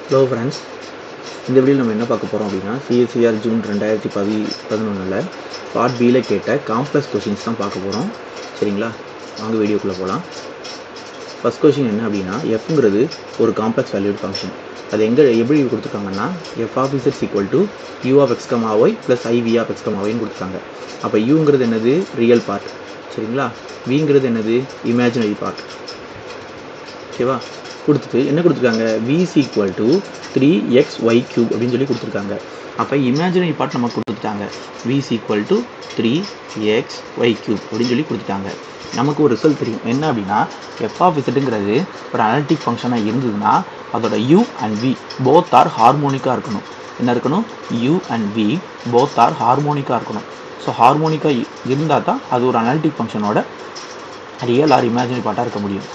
Hello friends, இந்த வீடியோவில் நம்ம என்ன பார்க்க போகிறோம் அப்படின்னா சிஎஸ்சிஆர் ஜூன் 2011 பார்ட் பியில் கேட்ட காம்ப்ளெக்ஸ் கொஷின்ஸ் தான் பார்க்க போகிறோம். சரிங்களா, வாங்க வீடியோக்குள்ளே போகலாம். ஃபஸ்ட் கொஷின் என்ன அப்படின்னா, எஃப்ங்கிறது ஒரு காம்ப்ளெக்ஸ் வேல்யூட் ஃபங்க்ஷன். அது எப்படி கொடுத்துருக்காங்கன்னா, எஃப் ஆஃப் இசட்ஸ் equal to u of x comma y plus i v of x comma ஒய்ன்னு கொடுத்துருக்காங்க. அப்போ யூங்கிறது என்னது, ரியல் பார்ட். சரிங்களா, விங்கிறது என்னது, இமேஜினரி பார்ட். ஓகேவா, கொடுத்துட்டு என்ன கொடுத்துருக்காங்க, v is equal to 3xy cube அப்படின்னு சொல்லி கொடுத்துருக்காங்க. அப்போ இமேஜினரி பார்ட் நமக்கு கொடுத்துட்டாங்க, v is equal to 3xy cube அப்படின்னு சொல்லி கொடுத்துட்டாங்க. நமக்கு ஒரு ரிசல்ட் தெரியும் என்ன அப்படின்னா, எஃப் ஆஃப் இசட்டுங்கிறது ஒரு அனலிட்டிக் ஃபங்க்ஷனாக இருந்ததுன்னா அதோட u and v both are ஹார்மோனிக்காக இருக்கணும். என்ன இருக்கணும், u and v both are ஹார்மோனிக்காக இருக்கணும். ஸோ ஹார்மோனிக்காக இருந்தால் தான் அது ஒரு அனலிட்டிக் ஃபங்க்ஷனோட ரியல் ஆர் இமேஜினரி பார்ட்டாக இருக்க முடியும்.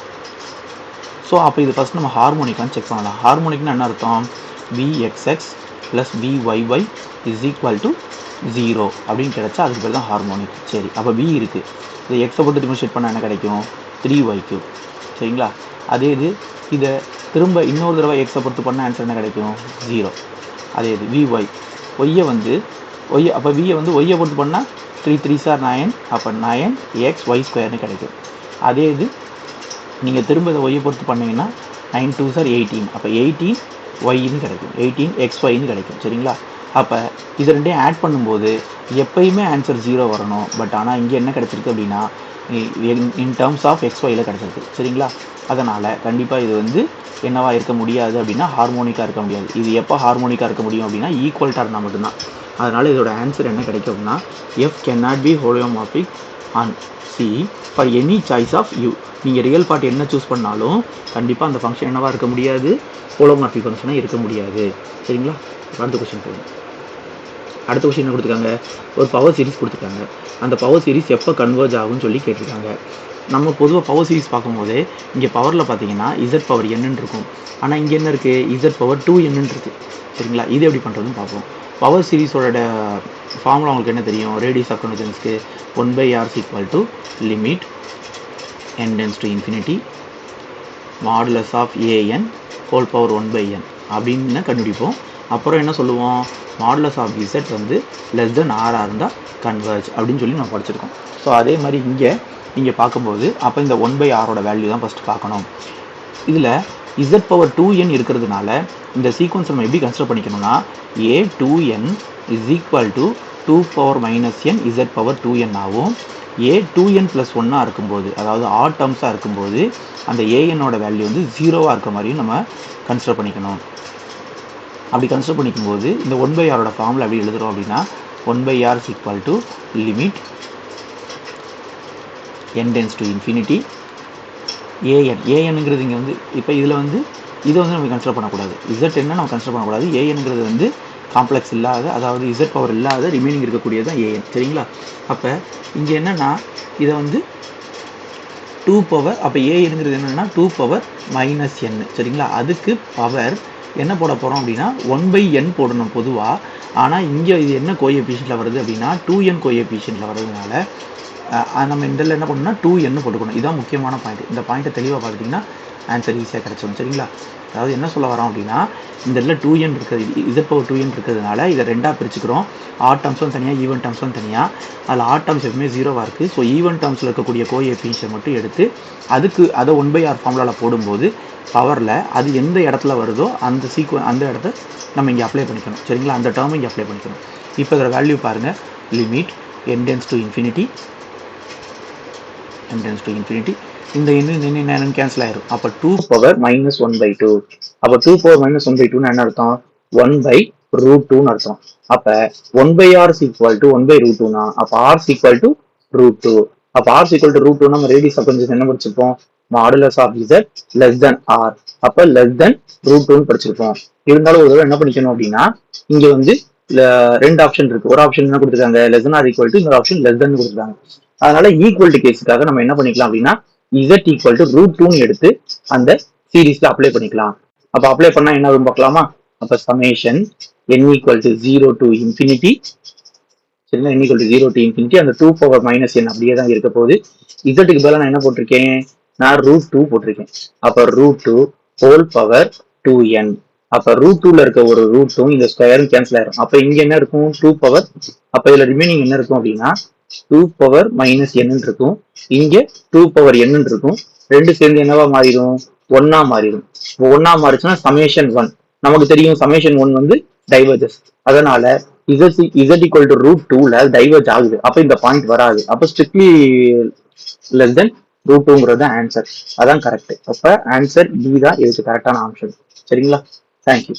ஸோ அப்போ இது ஃபஸ்ட் நம்ம ஹார்மோனிக்கான்னு செக் பண்ணலாம். ஹார்மோனிக்னு என்ன அர்த்தம், vxx plus vyy is equal to 0 அப்படின்னு கிடச்சா அதுக்கு பேர் தான் ஹார்மோனிக். சரி, அப்போ v இருக்குது, இதை எக்ஸை போட்டு டிஃபரன்ஷியேட் பண்ணால் என்ன கிடைக்கும், 3y3. சரிங்களா, அதே இதை திரும்ப இன்னொரு தடவை எக்ஸை பொறுத்து பண்ணால் ஆன்சர் என்ன கிடைக்கும், 0. அதே vy ஒய்யை அப்போ வியை ஒய்யை பொறுத்து பண்ணால் 3 3s are 9, அப்போ 9xy² கிடைக்கும். அதே நீங்கள் திரும்ப இதை ஒய்யை பொறுத்து பண்ணிங்கன்னா 9 2s are 18, அப்போ 18yன்னு கிடைக்கும், 18xyன்னு கிடைக்கும். சரிங்களா, அப்போ இது ரெண்டையும் ஆட் பண்ணும்போது எப்பயுமே ஆன்சர் 0 வரணும். பட் ஆனால் இங்கே என்ன கிடச்சிருக்கு அப்படின்னா, இன் டேர்ம்ஸ் ஆஃப் xyயில் கிடச்சிருக்கு. சரிங்களா, அதனால் கண்டிப்பாக இது என்னவா இருக்க முடியாது அப்படின்னா ஹார்மோனிக்காக இருக்க முடியாது. இது எப்போ ஹார்மோனிக்காக இருக்க முடியும் அப்படின்னா ஈக்குவல்ட்டாக இருந்தால் மட்டும்தான். அதனால் இதோட ஆன்சர் என்ன கிடைக்கும் அப்படின்னா, f can not be holomorphic on C for any choice of u. நீங்கள் ரியல் பார்ட் என்ன சூஸ் பண்ணாலும் கண்டிப்பாக அந்த ஃபங்க்ஷன் என்னவாக இருக்க முடியாது, ஹோலோமார்பிக் ஃபங்க்ஷனாக இருக்க முடியாது. சரிங்களா, அடுத்த கொஸ்டின் போகும். அடுத்த கொஸ்டின் என்ன கொடுத்துருக்காங்க, ஒரு பவர் சீரிஸ் கொடுத்துருக்காங்க. அந்த பவர் சீரிஸ் எப்போ கன்வர்ஜ் ஆகும்னு சொல்லி கேட்டிருக்காங்க. நம்ம பொதுவாக பவர் சீரிஸ் பார்க்கும்போது இங்கே பவரில் பார்த்தீங்கன்னா இசட் பவர் என்னன்னு இருக்கும். ஆனால் இங்கே என்ன இருக்குது, இசட் பவர் 2n இருக்குது. சரிங்களா, இது எப்படி பண்ணுறதுன்னு பார்ப்போம். பவர் சீரிஸோட ஃபார்முலா உங்களுக்கு என்ன தெரியும், ரேடியஸ் ஆஃப் கன்வர்ஜென்ஸ்க்கு 1/r equal to limit n tends to infinity modulus of an whole power 1/n அப்படின்னு கண்டுபிடிப்போம். அப்புறம் என்ன சொல்லுவோம், modulus of z less than ஆராக இருந்தால் கன்வர்ஜ் அப்படின்னு சொல்லி நம்ம படிச்சிருக்கோம். ஸோ அதே மாதிரி இங்கே பார்க்கும்போது அப்போ இந்த 1/rோட வேல்யூ தான் ஃபஸ்ட்டு பார்க்கணும். இதில் z பவர் 2n இருக்கிறதுனால இந்த சீக்வன்ஸ் நம்ம எப்படி கன்சிடர் பண்ணிக்கணும்னா, a2n is equal to 2 power minus n z power 2n ஆகும். a2n ப்ளஸ் 1 இருக்கும்போது, அதாவது ஆட் டேர்ம்ஸாக இருக்கும்போது அந்த ஏஎன்னோட வேல்யூ 0வாக இருக்க மாதிரியும் நம்ம கன்சிடர் பண்ணிக்கணும். அப்படி கன்சிடர் பண்ணிக்கும்போது இந்த 1/rோட ஃபார்முலா எப்படி எழுதுகிறோம் அப்படின்னா, 1/r is equal to limit n tends to infinity anங்கிறது இங்கே இப்போ இதில் இதை நம்ம கன்சிடர் பண்ணக்கூடாது. z என்ன நம்ம கன்சிடர் பண்ணக்கூடாது. anங்கிறது காம்ப்ளெக்ஸ் இல்லாத, அதாவது z பவர் இல்லாத ரிமைனிங் இருக்கக்கூடியது தான் an. சரிங்களா, அப்போ இங்கே என்னென்னா இதை 2 பவர், அப்போ ஏங்கிறது என்னென்னா 2 பவர் மைனஸ் n. சரிங்களா, அதுக்கு பவர் என்ன போட போகிறோம் அப்படின்னா 1/n போடணும் பொதுவாக. ஆனால் இங்கே இது என்ன கோஎஃபிஷியன்ட்டில் வருது அப்படின்னா 2n கோஎஃபிஷியன்ட்டில் வர்றதுனால நம்ம இந்த என்ன பண்ணணும்னா 2n போட்டுக்கணும். இதுதான் முக்கியமான பாயிண்ட். இந்த பாயிண்ட்டை தெளிவாக பார்த்துட்டிங்கன்னா ஆன்சர் ஈஸியாக கிடச்சிடும். சரிங்களா, அதாவது என்ன சொல்ல வரோம் அப்படின்னா, இந்த இடத்துல 2n இருக்குது, z பவர் 2n இருக்கிறதுனால இதை ரெண்டாக பிரிச்சுக்கிறோம். ஆட் டேர்ம்ஸும் தனியாக, ஈவன் டேர்ம்ஸும் தனியாக. அதில் ஆட் டேர்ம்ஸ் எப்பவுமே 0வாக இருக்குது. ஸோ ஈவன் டேர்ம்ஸில் இருக்கக்கூடிய கோஎஃபிஷியன்ட் மட்டும் எடுத்து அதை 1/r ஃபார்முலாவில் போடும்போது பவரில் அது எந்த இடத்துல வருதோ அந்த இடத்த நம்ம இங்கே அப்ளை பண்ணிக்கணும். சரிங்களா, அந்த டேர்மை இங்கே அப்ளை பண்ணிக்கணும். இப்போ இதோட வேல்யூ பாருங்கள், limit n tends to infinity இந்த என்னன்னு கேன்சல் ஆயிரும். அப்போ 2 பவர் மைனஸ் 1/2. அப்போ 2 பவர் மைனஸ் 1/2 என்ன அர்த்தம், 1/√2 அர்த்தம். அப்போ 1/r இஸ் ஈக்குவல் டு 1/√2னா அப்போ r இஸ் ஈக்குவல் டு √2. அப்போ r இஸ் ஈக்குவல் டு √2 நம்ம ரேடியஸ் ஆஃப் கன்வர்ஜென்ஸ் என்ன படிச்சிருப்போம், modulus of z less than r. அப்போ லெஸ் தென் √2 படிச்சிருப்போம். இருந்தாலும் ஒரு தடவை என்ன பண்ணிக்கணும் அப்படின்னா, இங்கே ரெண்டு ஆப்ஷன் இருக்கு. ஒரு ஆப்ஷன் என்ன கொடுத்துருக்காங்க, less than or equal to, இன்னொரு ஆப்ஷன் லெஸ் தென் கொடுத்துருக்காங்க. அதனால ஈக்குவல் டு கேஸுக்காக நம்ம என்ன பண்ணிக்கலாம் அப்படின்னா z ஈக்குவல் டு √2 எடுத்து அந்த சீரீஸ்ல அப்ளை பண்ணிக்கலாம். அப்ப அப்ளை பண்ணா என்ன வரும் பார்க்கலாமா. அப்ப summation n equal to 0 to infinity, சரிங்களா, n equal to 0 to infinity, அந்த 2 பவர் மைனஸ் n அப்படியே தான் இருக்க போகுது. z க்கு பதிலாக நான் என்ன போட்டிருக்கேன், நான் √2 போட்டிருக்கேன். அப்ப √2 ஹோல் பவர் 2n அப்ப ரூட் டூல இருக்க ஒரு ரூட்டும் இந்த ஸ்கொயரும் கேன்சல் ஆயிரும். அப்ப இங்க என்ன இருக்கும்? 2 பவர். அப்ப இதுல ரிமைனிங் என்ன இருக்கும் அப்படின்னா 2 பவர் மைனஸ் n இருக்கும். இங்க 2 பவர் n இருக்கும். ரெண்டு சேர்ந்து என்னவா மாறிடும்? 1 மாறிடும். 1 மாறிச்சுன்னா சமேஷன் 1. நமக்கு தெரியும் சமேஷன் 1 வந்து டைவர்ஜஸ். அதனால z equal to root 2ல டைவர்ஜ் ஆகுது. அப்ப இந்த பாயிண்ட் வராது. அப்ப ஸ்ட்ரிக்ட்லி லெஸ் தென் ரூட் 2ங்கிறது ஆன்சர். அதான் கரெக்ட். அப்ப ஆன்சர் பி தான் இதுக்கு கரெக்டான ஆப்ஷன். சரிங்களா? தேங்க்யூ.